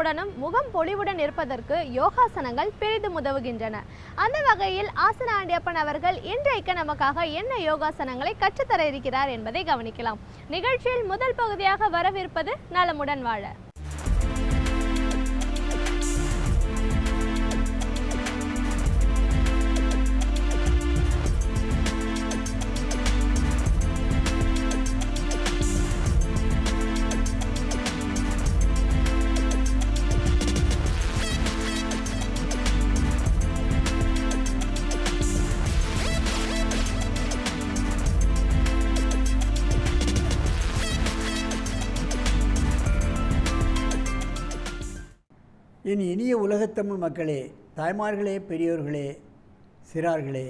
சுறுசுறுப்புடனும் முகம் பொலிவுடன் இருப்பதற்கு யோகாசனங்கள் பெரிதும் உதவுகின்றன. அந்த வகையில் ஆசன ஆண்டியப்பன் அவர்கள் இன்றைக்கு நமக்காக என்ன யோகாசனங்களை கற்றுத்தர இருக்கிறார் என்பதை கவனிக்கலாம். நிகழ்ச்சியில் முதல் பகுதியாக வரவிருப்பது நலமுடன் வாழ. என் இனிய உலகத்தமிழ் மக்களே, தாய்மார்களே, பெரியோர்களே, சிறார்களே,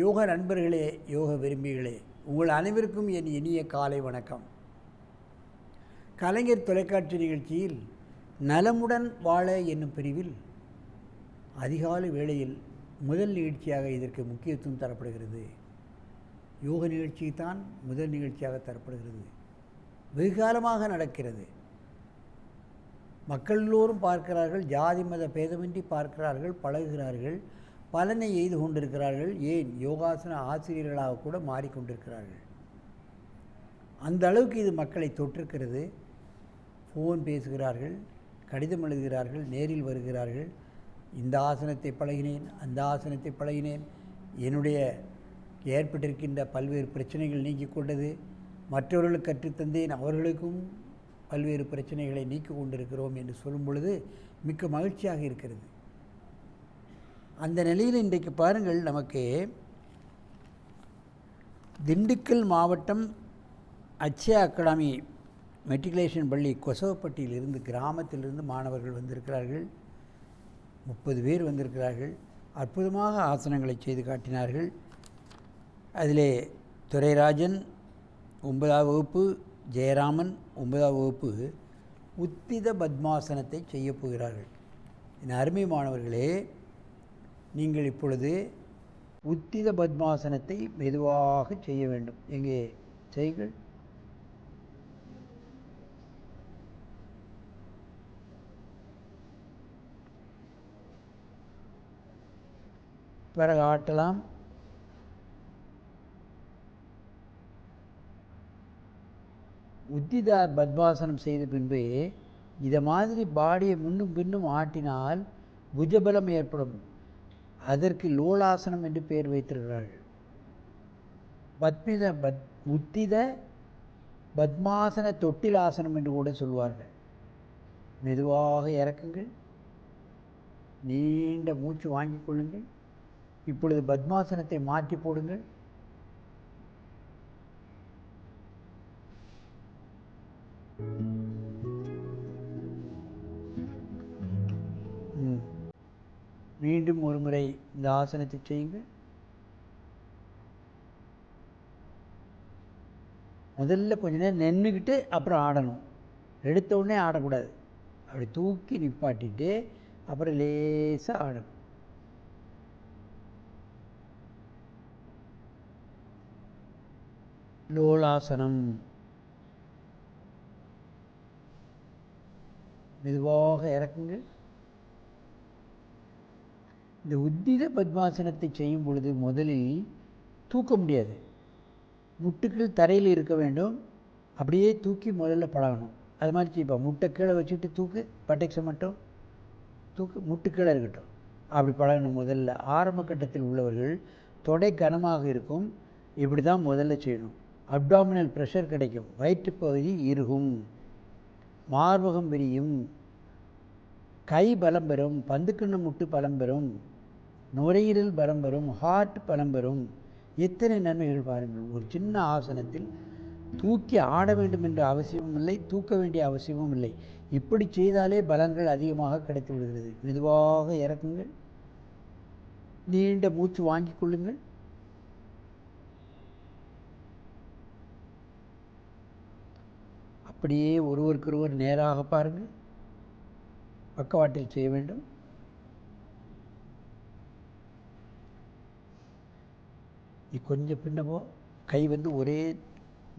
யோக நண்பர்களே, யோக விரும்பிகளே, உங்கள் அனைவருக்கும் என் இனிய காலை வணக்கம். கலைஞர் தொலைக்காட்சி நிகழ்ச்சியில் நலமுடன் வாழ என்னும் பிரிவில் அதிகாலை வேளையில் முதல் நிகழ்ச்சியாக இதற்கு முக்கியத்துவம் தரப்படுகிறது. யோக நிகழ்ச்சி தான் முதல் நிகழ்ச்சியாக தரப்படுகிறது. வெகுகாலமாக நடக்கிறது. மக்கள் எல்லோரும் பார்க்கிறார்கள், ஜாதி மத பேதமின்றி பார்க்கிறார்கள், பழகுகிறார்கள், பலனை எய்து கொண்டிருக்கிறார்கள். ஏன் யோகாசன ஆசிரியர்களாக கூட மாறிக்கொண்டிருக்கிறார்கள். அந்த அளவுக்கு இது மக்களை தொற்றிருக்கிறது. ஃபோன் பேசுகிறார்கள், கடிதம் எழுதுகிறார்கள், நேரில் வருகிறார்கள். இந்த ஆசனத்தை பழகினேன், அந்த ஆசனத்தை பழகினேன், என்னுடைய ஏற்பட்டிருக்கின்ற பல்வேறு பிரச்சனைகள் நீக்கிக் கொண்டது, மற்றவர்களுக்கு கற்றுத்தந்தேன், அவர்களுக்கும் பல்வேறு பிரச்சனைகளை நீக்கி கொண்டிருக்கிறோம் என்று சொல்லும் பொழுது மிக்க மகிழ்ச்சியாக இருக்கிறது. அந்த நிலையில் இன்றைக்கு பாருங்கள், நமக்கு திண்டுக்கல் மாவட்டம் அச்சயா அகாடமி மெட்ரிகுலேஷன் பள்ளி கொசவப்பட்டியிலிருந்து, கிராமத்திலிருந்து மாணவர்கள் வந்திருக்கிறார்கள். 30 பேர் வந்திருக்கிறார்கள். அற்புதமாக ஆசனங்களை செய்து காட்டினார்கள். அதிலே துரைராஜன் 9ஆம் வகுப்பு, ஜெயராமன் 9ஆம் வகுப்பு உத்தித பத்மாசனத்தை செய்ய போகிறார்கள். என் அருமை மாணவர்களே, நீங்கள் இப்பொழுது உத்தித பத்மாசனத்தை மெதுவாக செய்ய வேண்டும். எங்கே செய்கள்? பிறகு ஆட்டலாம். உத்தித பத்மாசனம் செய்த பின்பு இதை மாதிரி பாடியை முன்னும் பின்னும் ஆட்டினால் புஜபலம் ஏற்படும். அதற்கு லோலாசனம் என்று பெயர் வைத்திருக்கிறார்கள். உத்தித பத்மாசன தொட்டிலாசனம் என்று கூட சொல்வார்கள். மெதுவாக இறக்குங்கள், நீண்ட மூச்சு வாங்கிக் கொள்ளுங்கள். இப்பொழுது பத்மாசனத்தை மாற்றி போடுங்கள். மீண்டும் ஒரு முறை இந்த ஆசனத்தை செய்யுங்கள். முதல்ல கொஞ்ச நேரம் நின்றுக்கிட்டு அப்புறம் ஆடணும். எடுத்த உடனே ஆடக்கூடாது. அப்படி தூக்கி நிப்பாட்டிட்டு அப்புறம் லேசாக ஆடணும். லோலாசனம். மெதுவாக இறக்குங்க. இந்த உத்தித பத்மாசனத்தை செய்யும் பொழுது முதலில் தூக்க முடியாது. முட்டுக்கள் தரையில் இருக்க வேண்டும். அப்படியே தூக்கி முதல்ல பழகணும். அது மாதிரி செய்ப்பா. முட்டை கீழே வச்சுட்டு தூக்கு, பட்டைக்ஸை மட்டும் தூக்கு, முட்டு கீழே இருக்கட்டும். அப்படி பழகணும். முதல்ல ஆரம்ப கட்டத்தில் உள்ளவர்கள் தொடை கனமாக இருக்கும். இப்படி தான் முதல்ல செய்யணும். அப்டாமினல் ப்ரெஷர் கிடைக்கும். வயிற்று பகுதி இறுகும், மார்பகம் விரியும், கை பலம் பெறும், பந்துக்கண்ணு முட்டு பலம் பெறும், நுரையீரல் பலம் பெறும், ஹார்ட் பலம் பெறும். எத்தனை நன்மைகள் பாருங்கள். ஒரு சின்ன ஆசனத்தில் தூக்கி ஆட வேண்டும் என்ற அவசியமும் இல்லை, தூக்க வேண்டிய அவசியமும் இல்லை. இப்படி செய்தாலே பலன்கள் அதிகமாக கிடைத்து விடுகிறது. மெதுவாக இறக்குங்கள், நீண்ட மூச்சு வாங்கிக் கொள்ளுங்கள். அப்படியே ஒருவருக்கொருவர் நேராக பாருங்கள். பக்கவாட்டில் செய்ய வேண்டும். கொஞ்சம் பின்னமோ கை ஒரே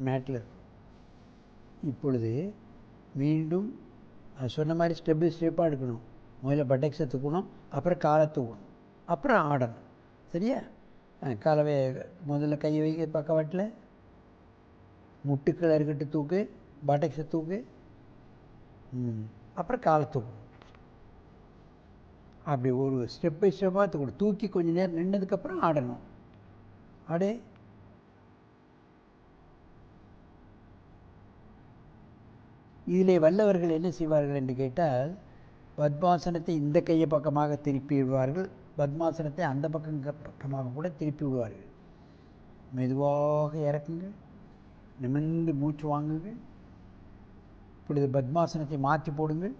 மேட்டில் இருக்கும். இப்பொழுது மீண்டும் நான் சொன்ன மாதிரி ஸ்டெப் பை ஸ்டெப்பாக எடுக்கணும். முதல்ல பட்டெக்ஸை தூக்கணும், அப்புறம் காலை தூக்கணும், அப்புறம் ஆடணும். சரியா? காலவே முதல்ல கையை வைக்க பக்கவாட்டில், முட்டுக்களை இருக்கட்டு தூக்கு, பட்டெக்ஸை தூக்கு, அப்புறம் காலை தூக்கணும். அப்படி ஒரு ஸ்டெப் பை ஸ்டெப்பாக தூக்கணும். தூக்கி கொஞ்சம் நேரம் நின்னதுக்கப்புறம் ஆடணும். ஆடே. இதிலே வல்லவர்கள் என்ன செய்வார்கள் என்று கேட்டால், பத்மாசனத்தை இந்த கையை பக்கமாக திருப்பி விடுவார்கள், பத்மாசனத்தை அந்த பக்கமாக கூட திருப்பி விடுவார்கள். மெதுவாக இறக்குங்கள், நிமிர்ந்து மூச்சு வாங்குங்கள். இப்பொழுது பத்மாசனத்தை மாற்றி போடுங்கள்.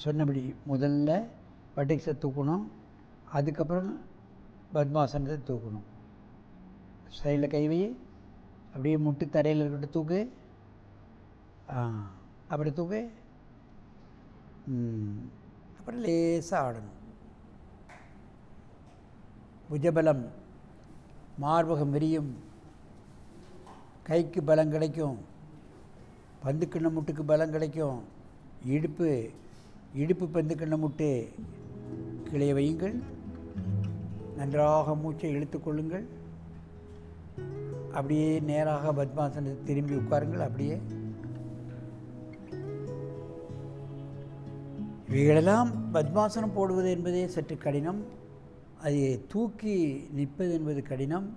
சொன்னபடி முதல்ல பட்டெக்ஸை தூக்கணும், அதுக்கப்புறம் பத்மாசனத்தை தூக்கணும். சைடில் கைவை, அப்படியே முட்டு தரையில் இருக்கட்டும் தூக்கு, அப்படி தூக்கு, அப்புறம் லேசாக ஆடணும். புஜபலம், மார்பகம் விரியும், கைக்கு பலம் கிடைக்கும், பந்துக்கிண்ண முட்டுக்கு பலம் கிடைக்கும். இடுப்பு பந்துக்கிண்ண முட்டு கீழே வையுங்கள். நன்றாக மூச்சை இழுத்துக்கொள்ளுங்கள். அப்படியே நேராக பத்மாசனத்தை திரும்பி உட்காருங்கள். அப்படியே இவைகளெல்லாம் பத்மாசனம் போடுவது என்பதே சற்று கடினம். அதை தூக்கி நிற்பது என்பது கடினம்.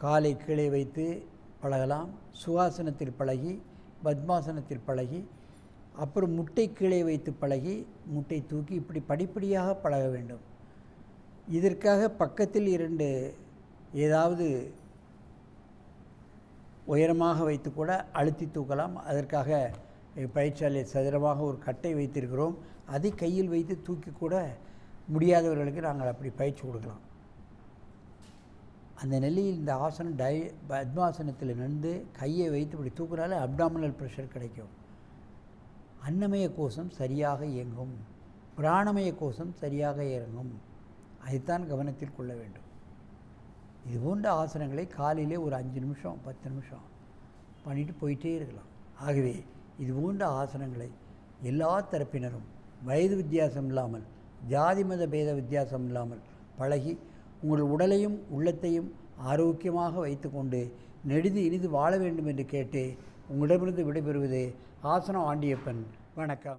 காலை கீழே வைத்து பழகலாம். சுகாசனத்தில் பழகி, பத்மாசனத்தில் பழகி, அப்புறம் முட்டை கீழே வைத்து பழகி, முட்டை தூக்கி, இப்படி படிப்படியாக பழக வேண்டும். இதற்காக பக்கத்தில் 2 ஏதாவது உயரமாக வைத்து கூட அழுத்தி தூக்கலாம். அதற்காக பயிற்சியாளர் சதுரமாக ஒரு கட்டை வைத்திருக்கிறோம். அதை கையில் வைத்து தூக்கி கூட முடியாதவர்களுக்கு நாங்கள் அப்படி பயிற்சி கொடுக்கலாம். அந்த நிலையில் இந்த ஆசனம் பத்மாசனத்தில் நின்று கையை வைத்து இப்படி தூக்குனாலே அப்டாமினல் ப்ரெஷர் கிடைக்கும். அன்னமய கோஷம் சரியாக இயங்கும், பிராணமய கோஷம் சரியாக இறங்கும். அதைத்தான் கவனத்தில் கொள்ள வேண்டும். இது போன்ற ஆசனங்களை காலையிலே ஒரு 5 நிமிஷம் 10 நிமிஷம் பண்ணிட்டு போயிட்டே இருக்கலாம். ஆகவே இது போன்ற ஆசனங்களை எல்லா தரப்பினரும் வயது வித்தியாசம் இல்லாமல், ஜாதி மத பேத வித்தியாசம் இல்லாமல் பழகி உங்கள் உடலையும் உள்ளத்தையும் ஆரோக்கியமாக வைத்துக்கொண்டு நெடுது இனிது வாழ வேண்டும் என்று கேட்டு உங்களிடமிருந்து விடைபெறுவது ஆசனம் ஆண்டியப்பன். வணக்கம்.